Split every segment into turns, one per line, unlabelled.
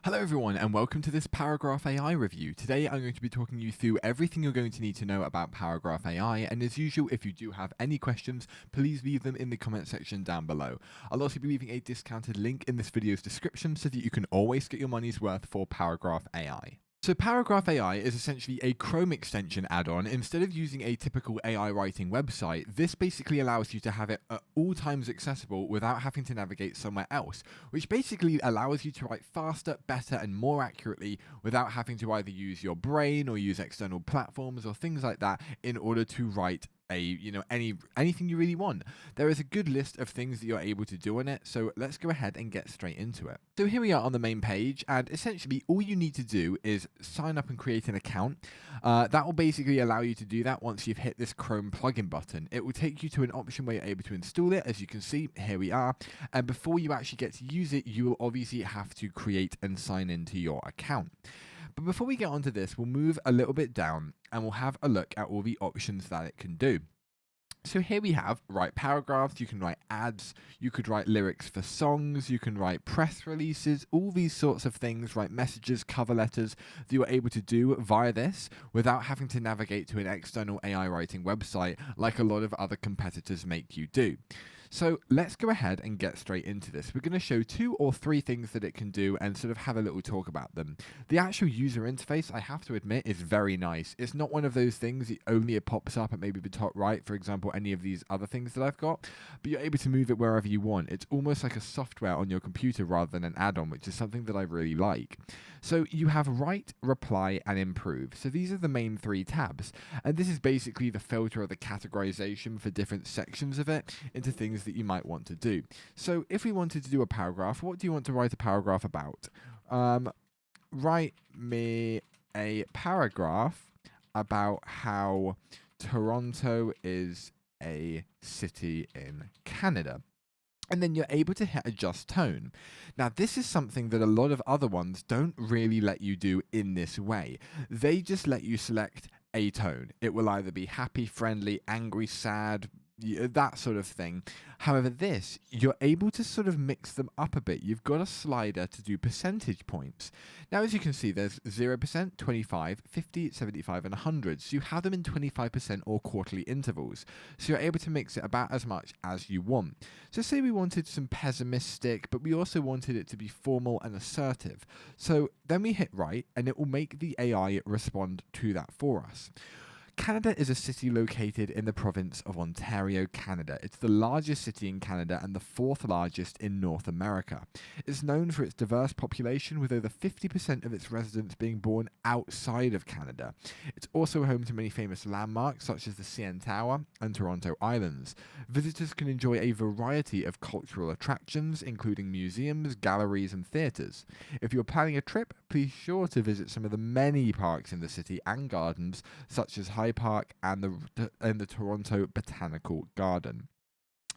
Hello everyone and welcome to this Paragraph AI review. Today I'm going to be talking you through everything you're going to need to know about Paragraph AI, and as usual, if you do have any questions, please leave them in the comment section down below. I'll also be leaving a discounted link in this video's description so that you can always get your money's worth for Paragraph AI. So Paragraph AI is essentially a Chrome extension add-on. Instead of using a typical AI writing website, this basically allows you to have it at all times accessible without having to navigate somewhere else, which basically allows you to write faster, better, and more accurately without having to either use your brain or use external platforms or things like that in order to write anything you really want. There is a good list of things that you're able to do on it, so let's go ahead and get straight into it. So here we are on the main page, and essentially all you need to do is sign up and create an account. That will basically allow you to do that once you've hit this Chrome plugin button. It will take you to an option where you're able to install it. As you can see, here we are. And before you actually get to use it, you will obviously have to create and sign into your account. But before we get onto this, we'll move a little bit down and we'll have a look at all the options that it can do. So here we have write paragraphs, you can write ads, you could write lyrics for songs, you can write press releases, all these sorts of things, write messages, cover letters that you're able to do via this without having to navigate to an external AI writing website like a lot of other competitors make you do. So let's go ahead and get straight into this. We're going to show 2 or 3 things that it can do and sort of have a little talk about them. The actual user interface, I have to admit, is very nice. It's not one of those things that only it pops up at maybe the top right, for example, any of these other things that I've got, but you're able to move it wherever you want. It's almost like a software on your computer rather than an add-on, which is something that I really like. So you have write, reply, and improve. So these are the main 3 tabs, and this is basically the filter or the categorization for different sections of it into things that you might want to do. So if we wanted to do a paragraph, what do you want to write a paragraph about? Write me a paragraph about how Toronto is a city in Canada. And then you're able to hit adjust tone. Now, this is something that a lot of other ones don't really let you do in this way. They just let you select a tone. It will either be happy, friendly, angry, sad, that sort of thing. However, this, you're able to sort of mix them up a bit. You've got a slider to do percentage points. Now, as you can see, there's 0%, 25, 50, 75, and 100. So you have them in 25% or quarterly intervals. So you're able to mix it about as much as you want. So say we wanted some pessimistic, but we also wanted it to be formal and assertive. So then we hit write, and it will make the AI respond to that for us. Canada is a city located in the province of Ontario, Canada. It's the largest city in Canada and the 4th largest in North America. It's known for its diverse population, with over 50% of its residents being born outside of Canada. It's also home to many famous landmarks such as the CN Tower and Toronto Islands. Visitors can enjoy a variety of cultural attractions, including museums, galleries, and theatres. If you're planning a trip, be sure to visit some of the many parks in the city and gardens, such as High Park and the Toronto Botanical Garden.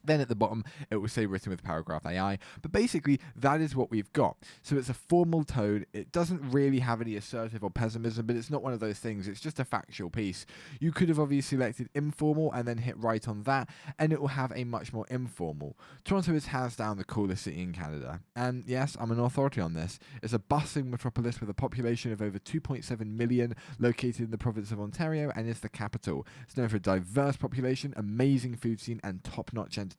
Then at the bottom, it will say written with Paragraph AI, but basically that is what we've got. So it's a formal tone. It doesn't really have any assertive or pessimism, but it's not one of those things. It's just a factual piece. You could have obviously selected informal and then hit write on that, and it will have a much more informal. Toronto is hands down the coolest city in Canada. And yes, I'm an authority on this. It's a bustling metropolis with a population of over 2.7 million, located in the province of Ontario, and is the capital. It's known for a diverse population, amazing food scene, and top-notch entertainment.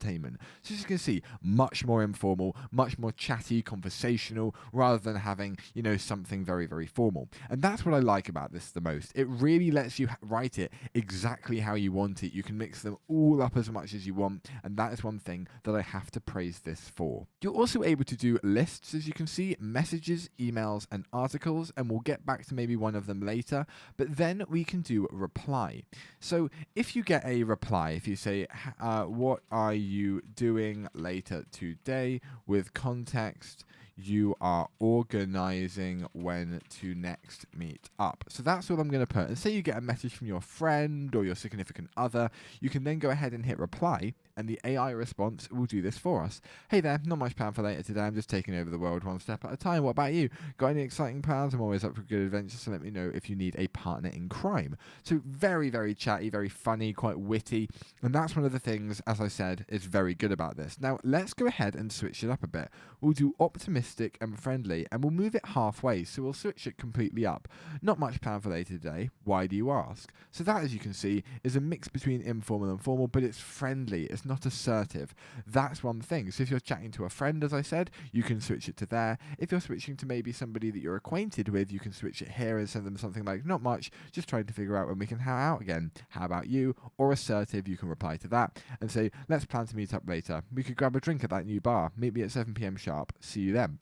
So as you can see, much more informal, much more chatty, conversational, rather than having, something very, very formal. And that's what I like about this the most. It really lets you write it exactly how you want it. You can mix them all up as much as you want, and that is one thing that I have to praise this for. You're also able to do lists, as you can see, messages, emails, and articles, and we'll get back to maybe one of them later, but then we can do reply. So if you get a reply, if you say, what are you doing later today, with context, you are organizing when to next meet up. So that's what I'm going to put. And say you get a message from your friend or your significant other, you can then go ahead and hit reply, and the AI response will do this for us. Hey there, not much plan for later today. I'm just taking over the world one step at a time. What about you? Got any exciting plans? I'm always up for good adventures, so let me know if you need a partner in crime. So very, very chatty, very funny, quite witty. And that's one of the things, as I said, is very good about this. Now, let's go ahead and switch it up a bit. We'll do optimistic realistic and friendly, and we'll move it halfway, so we'll switch it completely up. Not much planned for later today, why do you ask? So that, as you can see, is a mix between informal and formal, but it's friendly, it's not assertive. That's one thing. So if you're chatting to a friend, as I said, you can switch it to there. If you're switching to maybe somebody that you're acquainted with, you can switch it here and send them something like, not much, just trying to figure out when we can hang out again. How about you? Or assertive, you can reply to that and say, let's plan to meet up later. We could grab a drink at that new bar. Meet me at 7 p.m. sharp. See you then.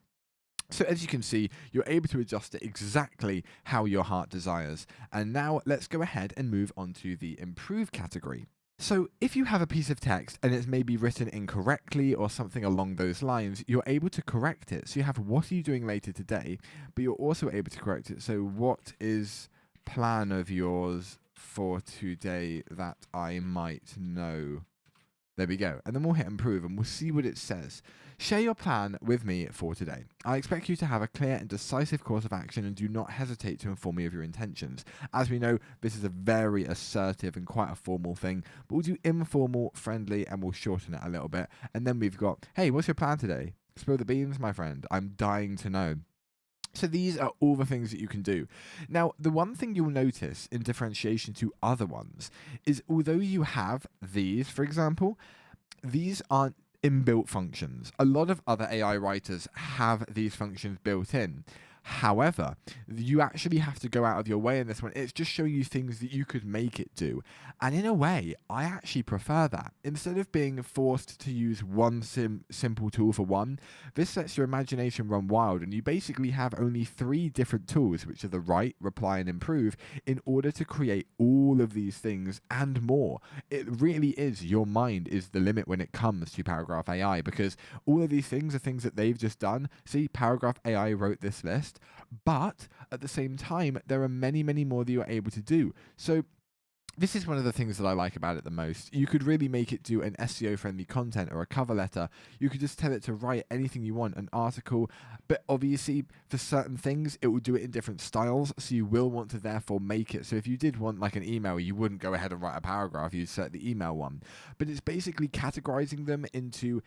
So as you can see, you're able to adjust it exactly how your heart desires. And now let's go ahead and move on to the improve category. So if you have a piece of text and it's maybe written incorrectly or something along those lines, you're able to correct it. So you have what are you doing later today, but you're also able to correct it. So what is plan of yours for today that I might know? There we go. And then we'll hit improve and we'll see what it says. Share your plan with me for today. I expect you to have a clear and decisive course of action and do not hesitate to inform me of your intentions. As we know, this is a very assertive and quite a formal thing, but we'll do informal, friendly, and we'll shorten it a little bit. And then we've got, hey, what's your plan today? Spill the beans, my friend. I'm dying to know. So these are all the things that you can do. Now, the one thing you'll notice in differentiation to other ones is although you have these, for example, these aren't inbuilt functions. A lot of other AI writers have these functions built in. However, you actually have to go out of your way in this one. It's just showing you things that you could make it do. And in a way, I actually prefer that. Instead of being forced to use one simple tool for one, this lets your imagination run wild, and you basically have only 3 different tools, which are the write, reply, and improve, in order to create all of these things and more. It really is, your mind is the limit when it comes to Paragraphai, because all of these things are things that they've just done. See, Paragraphai wrote this list. But at the same time, there are many, many more that you're able to do. So this is one of the things that I like about it the most. You could really make it do an SEO-friendly content or a cover letter. You could just tell it to write anything you want, an article. But obviously, for certain things, it will do it in different styles. So you will want to therefore make it. So if you did want like an email, you wouldn't go ahead and write a paragraph. You'd set the email one. But it's basically categorizing them into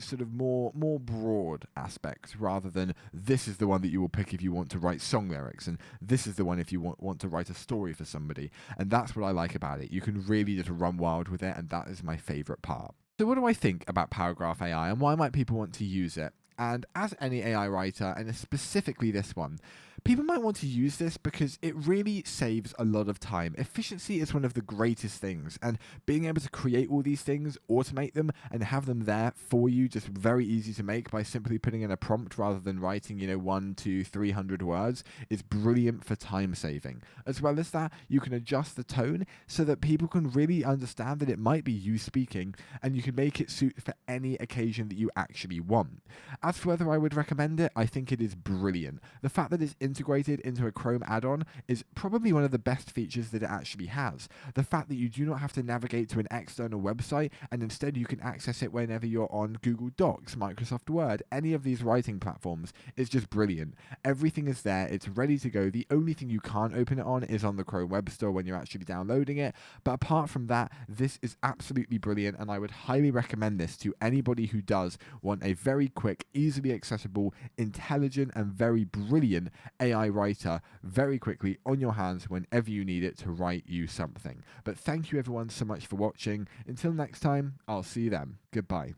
sort of more broad aspects, rather than this is the one that you will pick if you want to write song lyrics, and this is the one if you want to write a story for somebody. And that's what I like about it. You can really just run wild with it, and that is my favorite part. So what do I think about Paragraphai, and why might people want to use it? And as any AI writer, and specifically this one, people might want to use this because it really saves a lot of time. Efficiency is one of the greatest things, and being able to create all these things, automate them, and have them there for you, just very easy to make by simply putting in a prompt rather than writing, 1, 2, 300 words, is brilliant for time saving. As well as that, you can adjust the tone so that people can really understand that it might be you speaking, and you can make it suit for any occasion that you actually want. As for whether I would recommend it, I think it is brilliant. The fact that it's integrated into a Chrome add-on is probably one of the best features that it actually has. The fact that you do not have to navigate to an external website, and instead you can access it whenever you're on Google Docs, Microsoft Word, any of these writing platforms, is just brilliant. Everything is there, it's ready to go. The only thing you can't open it on is on the Chrome Web Store when you're actually downloading it. But apart from that, this is absolutely brilliant, and I would highly recommend this to anybody who does want a very quick, easily accessible, intelligent, and very brilliant AI writer very quickly on your hands whenever you need it to write you something. But thank you everyone so much for watching. Until next time, I'll see you then. Goodbye.